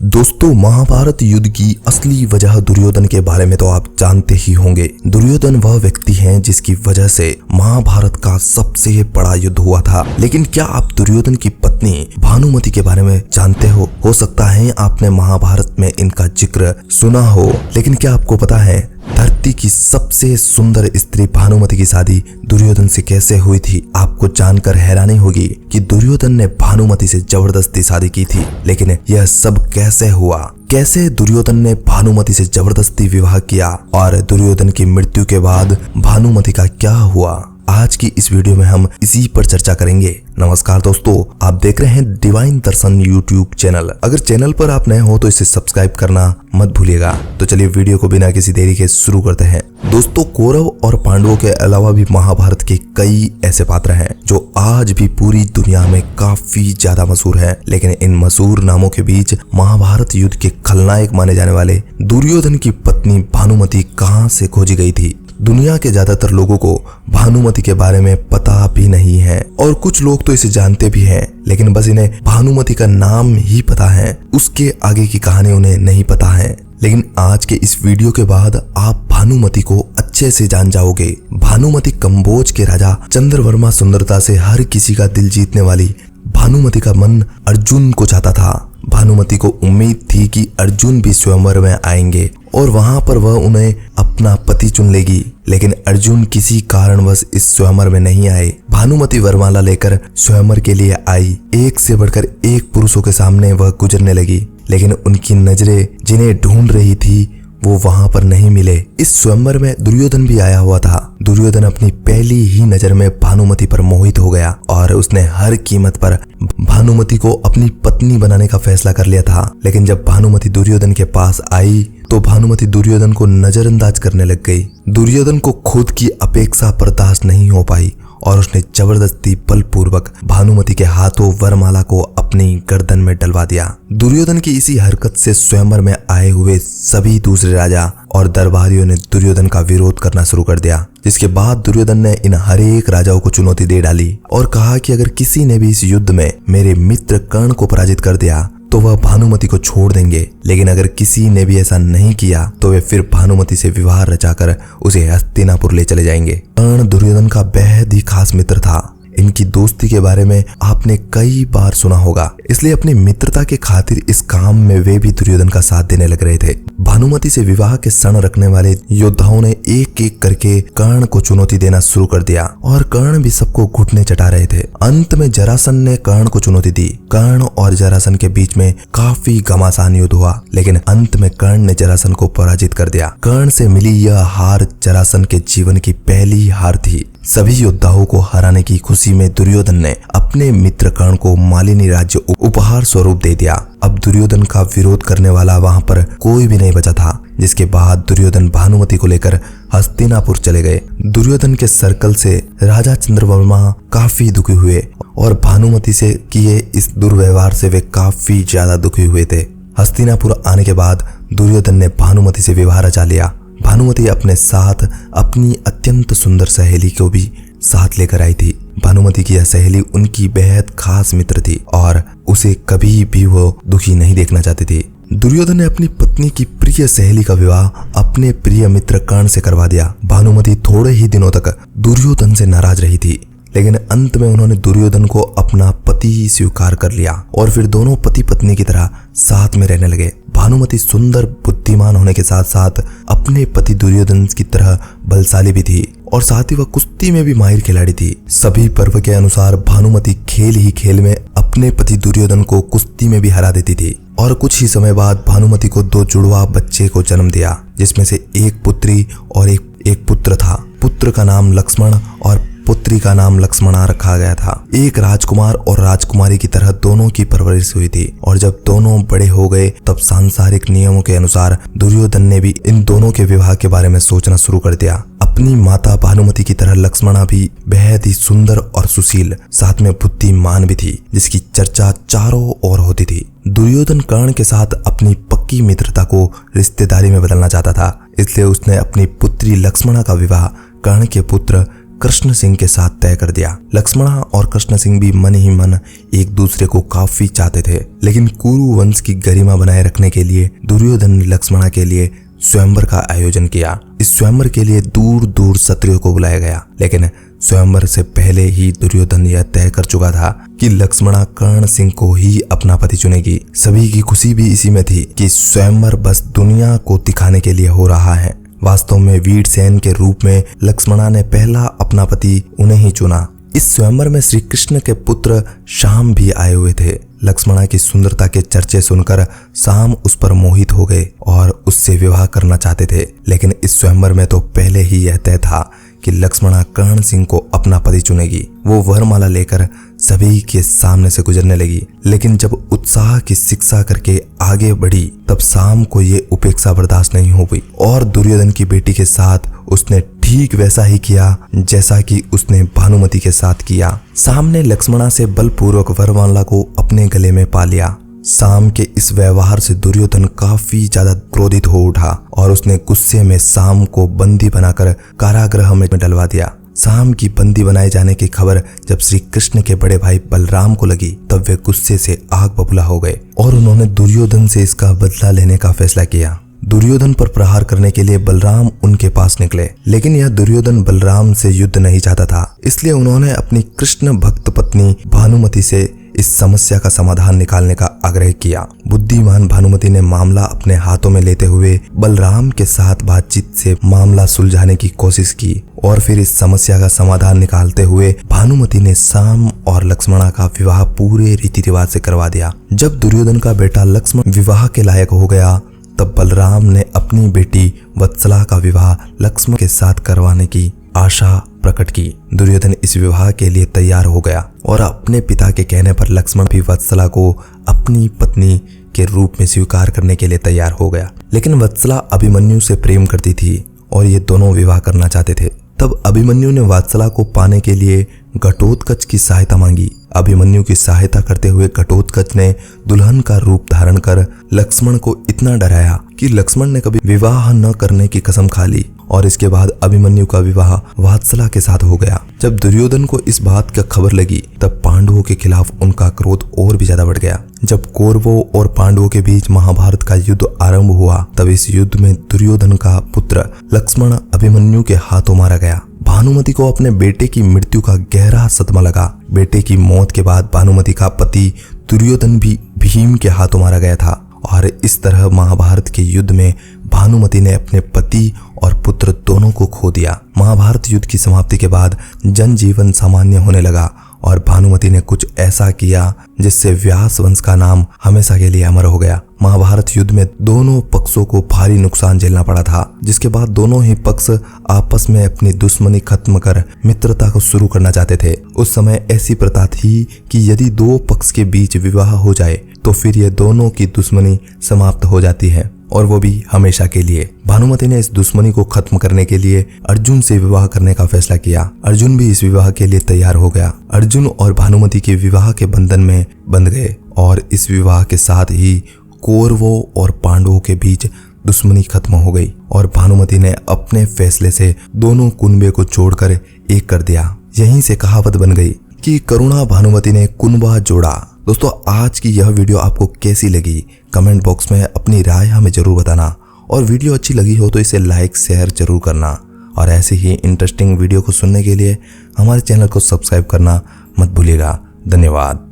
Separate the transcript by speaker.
Speaker 1: दोस्तों, महाभारत युद्ध की असली वजह दुर्योधन के बारे में तो आप जानते ही होंगे। दुर्योधन वह व्यक्ति हैं जिसकी वजह से महाभारत का सबसे बड़ा युद्ध हुआ था। लेकिन क्या आप दुर्योधन की पत्नी भानुमति के बारे में जानते हो सकता है आपने महाभारत में इनका जिक्र सुना हो, लेकिन क्या आपको पता है धरती की सबसे सुंदर स्त्री भानुमति की शादी दुर्योधन से कैसे हुई थी? आपको जानकर हैरानी होगी कि दुर्योधन ने भानुमति से जबरदस्ती शादी की थी। लेकिन यह सब कैसे हुआ? कैसे दुर्योधन ने भानुमति से जबरदस्ती विवाह किया और दुर्योधन की मृत्यु के बाद भानुमति का क्या हुआ? आज की इस वीडियो में हम इसी पर चर्चा करेंगे। नमस्कार दोस्तों, आप देख रहे हैं डिवाइन दर्शन यूट्यूब चैनल। अगर चैनल पर आप नए हो तो इसे सब्सक्राइब करना मत भूलिएगा। तो चलिए वीडियो को बिना किसी देरी के शुरू करते हैं। दोस्तों, कौरव और पांडवों के अलावा भी महाभारत के कई ऐसे पात्र हैं जो आज भी पूरी दुनिया में काफी ज्यादा मशहूर हैं। लेकिन इन मशहूर नामों के बीच महाभारत युद्ध के खलनायक माने जाने वाले दुर्योधन की पत्नी भानुमति कहां से खोजी गई थी? दुनिया के ज्यादातर लोगों को भानुमति के बारे में पता भी नहीं है और कुछ लोग तो इसे जानते भी हैं, लेकिन बस इन्हें भानुमति का नाम ही पता है, उसके आगे की कहानी उन्हें नहीं पता है। लेकिन आज के इस वीडियो के बाद आप भानुमति को अच्छे से जान जाओगे। भानुमति कंबोज के राजा चंद्रवर्मा सुंदरता से हर किसी का दिल जीतने वाली भानुमति का मन अर्जुन को चाहता था। भानुमति को उम्मीद थी कि अर्जुन भी स्वयंवर में आएंगे और वहां पर वह उन्हें अपना पति चुन लेगी, लेकिन अर्जुन किसी कारणवश इस स्वयंवर में नहीं आए। भानुमति वरमाला लेकर स्वयंवर के लिए आई। एक से बढ़कर एक पुरुषों के सामने वह गुजरने लगी, लेकिन उनकी नजरें जिन्हें ढूंढ रही थी वो वहां पर नहीं मिले। इस स्वयंवर में दुर्योधन भी आया हुआ था। दुर्योधन अपनी पहली ही नजर में भानुमति पर मोहित हो गया और उसने हर कीमत पर भानुमति को अपनी पत्नी बनाने का फैसला कर लिया था। लेकिन जब भानुमति दुर्योधन के पास आई तो भानुमति दुर्योधन को नजरअंदाज करने लग गई। दुर्योधन को खुद की अपेक्षा बर्दाश्त नहीं हो पाई और उसने जबरदस्ती बलपूर्वक भानुमति के हाथों वरमाला को अपनी गर्दन में डलवा दिया। दुर्योधन की इसी हरकत से स्वयंवर में आए हुए सभी दूसरे राजा और दरबारियों ने दुर्योधन का विरोध करना शुरू कर दिया, जिसके बाद दुर्योधन ने इन हर एक राजाओं को चुनौती दे डाली और कहा कि अगर किसी ने भी इस युद्ध में मेरे मित्र कर्ण को पराजित कर दिया तो वह भानुमति को छोड़ देंगे, लेकिन अगर किसी ने भी ऐसा नहीं किया तो वे फिर भानुमति से विवाह रचाकर उसे हस्तिनापुर ले चले जाएंगे। कर्ण दुर्योधन का बेहद ही खास मित्र था। इनकी दोस्ती के बारे में आपने कई बार सुना होगा, इसलिए अपनी मित्रता के खातिर इस काम में वे भी दुर्योधन का साथ देने लग रहे थे। भानुमति से विवाह के क्षण रखने वाले योद्धाओं ने एक एक करके कर्ण को चुनौती देना शुरू कर दिया और कर्ण भी सबको घुटने चटा रहे थे। अंत में जरासंध ने कर्ण को चुनौती दी। कर्ण और जरासंध के बीच में काफी घमासान युद्ध हुआ, लेकिन अंत में कर्ण ने जरासंध को पराजित कर दिया। कर्ण से मिली यह हार जरासंध के जीवन की पहली हार थी। सभी योद्धाओं को हराने की खुशी में दुर्योधन ने अपने मित्र कर्ण को मालिनी राज्य उपहार स्वरूप दे दिया। अब दुर्योधन का विरोध करने वाला वहां पर कोई भी नहीं बचा था, जिसके बाद दुर्योधन भानुमति को लेकर हस्तिनापुर चले गए। दुर्योधन के सर्कल से राजा चंद्रवर्मा काफी दुखी हुए और भानुमति से किए इस दुर्व्यवहार से वे काफी ज्यादा दुखी हुए थे। हस्तिनापुर आने के बाद दुर्योधन ने भानुमति से विवाह रचा लिया। भानुमति अपने साथ अपनी अत्यंत सुंदर सहेली को भी साथ लेकर आई थी। भानुमति की यह सहेली उनकी बेहद खास मित्र थी और उसे कभी भी वो दुखी नहीं देखना चाहती थी। दुर्योधन ने अपनी पत्नी की प्रिय सहेली का विवाह अपने प्रिय मित्र कर्ण से करवा दिया। भानुमति थोड़े ही दिनों तक दुर्योधन से नाराज रही थी, लेकिन अंत में उन्होंने दुर्योधन को अपना पति स्वीकार कर लिया और फिर दोनों पति पत्नी की तरह साथ में रहने लगे। भानुमति सुंदर बुद्धिमान होने के साथ साथ अपने पति दुर्योधन की तरह बलशाली भी थी और साथ ही वह कुश्ती में भी माहिर खिलाड़ी थी। सभी पर्व के अनुसार भानुमति खेल ही खेल में अपने पति दुर्योधन को कुश्ती में भी हरा देती थी और कुछ ही समय बाद भानुमति को 2 जुड़वा बच्चे को जन्म दिया, जिसमें से एक पुत्री और एक पुत्र था। पुत्र का नाम लक्ष्मण और पुत्री का नाम लक्ष्मणा रखा गया था। एक राजकुमार और राजकुमारी की तरह दोनों की परवरिश हुई थी और जब दोनों बड़े हो गए तब सांसारिक नियमों के अनुसार दुर्योधन ने भी इन दोनों के विवाह के बारे में सोचना शुरू कर दिया। अपनी माता भानुमति की तरह लक्ष्मणा भी बेहद ही सुंदर और सुशील, साथ में बुद्धिमान भी थी, जिसकी चर्चा चारों ओर होती थी। दुर्योधन कर्ण के साथ अपनी पक्की मित्रता को रिश्तेदारी में बदलना चाहता था, इसलिए उसने अपनी पुत्री लक्ष्मणा का विवाह कर्ण के पुत्र कृष्ण सिंह के साथ तय कर दिया। लक्ष्मणा और कृष्ण सिंह भी मन ही मन एक दूसरे को काफी चाहते थे, लेकिन कुरु वंश की गरिमा बनाए रखने के लिए दुर्योधन ने लक्ष्मणा के लिए स्वयंवर का आयोजन किया। इस स्वयंवर के लिए दूर दूर क्षत्रियों को बुलाया गया, लेकिन स्वयंवर से पहले ही दुर्योधन यह तय कर चुका था कि लक्ष्मणा कर्ण सिंह को ही अपना पति चुनेगी। सभी की खुशी भी इसी में थी कि स्वयंवर बस दुनिया को दिखाने के लिए हो रहा है। वास्तव में वीरसेन के रूप में लक्ष्मणा ने पहला अपना पति उन्हें ही चुना। इस स्वयंवर में श्री कृष्ण के पुत्र शाम भी आए हुए थे। लक्ष्मणा की सुंदरता के चर्चे सुनकर शाम उस पर मोहित हो गए और उससे विवाह करना चाहते थे, लेकिन इस स्वयंवर में तो पहले ही यह तय था कि लक्ष्मणा कर्ण सिंह को अपना पति चुनेगी। वो वरमाला लेकर सभी के सामने से गुजरने लगी, लेकिन जब उत्साह की शिक्षा करके आगे बढ़ी तब शाम को ये उपेक्षा बर्दाश्त नहीं हो गई और दुर्योधन की बेटी के साथ उसने ठीक वैसा ही किया जैसा कि उसने भानुमति के साथ किया। शाम ने लक्ष्मणा से बलपूर्वक वरमाला को अपने गले में पा लिया। शाम के इस व्यवहार से दुर्योधन काफी ज्यादा क्रोधित हो उठा और उसने गुस्से में शाम को बंदी बनाकर कारागृह में डलवा दिया। शाम की बंदी बनाए जाने की खबर जब श्री कृष्ण के बड़े भाई बलराम को लगी तब वे गुस्से से आग बबूला हो गए और उन्होंने दुर्योधन से इसका बदला लेने का फैसला किया। दुर्योधन पर प्रहार करने के लिए बलराम उनके पास निकले, लेकिन यह दुर्योधन बलराम से युद्ध नहीं चाहता था, इसलिए उन्होंने अपनी कृष्ण भक्त पत्नी भानुमति से इस समस्या का समाधान निकालने का आग्रह किया। बुद्धिमान भानुमति ने मामला अपने हाथों में लेते हुए बलराम के साथ बातचीत से मामला सुलझाने की कोशिश की और फिर इस समस्या का समाधान निकालते हुए भानुमति ने शाम और लक्ष्मणा का विवाह पूरे रीति रिवाज से करवा दिया। जब दुर्योधन का बेटा लक्ष्मण विवाह के लायक हो गया तब बलराम ने अपनी बेटी वत्सला का विवाह लक्ष्मण के साथ करवाने की आशा प्रकट की। दुर्योधन इस विवाह के लिए तैयार हो गया और अपने पिता के कहने पर लक्ष्मण भी वत्सला को अपनी पत्नी के रूप में स्वीकार करने के लिए तैयार हो गया। लेकिन वत्सला अभिमन्यु से प्रेम करती थी और ये दोनों विवाह करना चाहते थे। तब अभिमन्यु ने वत्सला को पाने के लिए घटोत्कच की सहायता मांगी। अभिमन्यु की सहायता करते हुए घटोत्कच ने दुल्हन का रूप धारण कर लक्ष्मण को इतना डराया कि लक्ष्मण ने कभी विवाह न करने की कसम खा ली और इसके बाद अभिमन्यु का विवाह वत्सला के साथ हो गया। जब दुर्योधन को इस बात का खबर लगी तब पांडवों के खिलाफ उनका क्रोध और भी ज्यादा बढ़ गया। जब कौरवों और पांडवों के बीच महाभारत का युद्ध आरंभ हुआ तब इस युद्ध में दुर्योधन का पुत्र लक्ष्मण अभिमन्यु के हाथों मारा गया। भानुमति को अपने बेटे की मृत्यु का गहरा सदमा लगा। बेटे की मौत के बाद भानुमति का पति दुर्योधन भी भीम के हाथों मारा गया था और इस तरह महाभारत के युद्ध में भानुमति ने अपने पति और पुत्र दोनों को खो दिया। महाभारत युद्ध की समाप्ति के बाद जनजीवन सामान्य होने लगा और भानुमति ने कुछ ऐसा किया जिससे व्यास वंश का नाम हमेशा के लिए अमर हो गया। महाभारत युद्ध में दोनों पक्षों को भारी नुकसान झेलना पड़ा था, जिसके बाद दोनों ही पक्ष आपस में अपनी दुश्मनी खत्म कर मित्रता को शुरू करना चाहते थे। उस समय ऐसी प्रथा थी कि यदि दो पक्ष के बीच विवाह हो जाए तो फिर ये दोनों की दुश्मनी समाप्त हो जाती है और वो भी हमेशा के लिए। भानुमति ने इस दुश्मनी को खत्म करने के लिए अर्जुन से विवाह करने का फैसला किया। अर्जुन भी इस विवाह के लिए तैयार हो गया। अर्जुन और भानुमति के विवाह के बंधन में बंध गए और इस विवाह के साथ ही कौरवों और पांडवों के बीच दुश्मनी खत्म हो गई और भानुमति ने अपने फैसले से दोनों कुनबे को जोड़कर एक कर दिया। यहीं से कहावत बन गई कि करुणा भानुमति ने कुनबा जोड़ा। दोस्तों, आज की यह वीडियो आपको कैसी लगी कमेंट बॉक्स में अपनी राय हमें जरूर बताना और वीडियो अच्छी लगी हो तो इसे लाइक शेयर जरूर करना और ऐसे ही इंटरेस्टिंग वीडियो को सुनने के लिए हमारे चैनल को सब्सक्राइब करना मत भूलिएगा। धन्यवाद।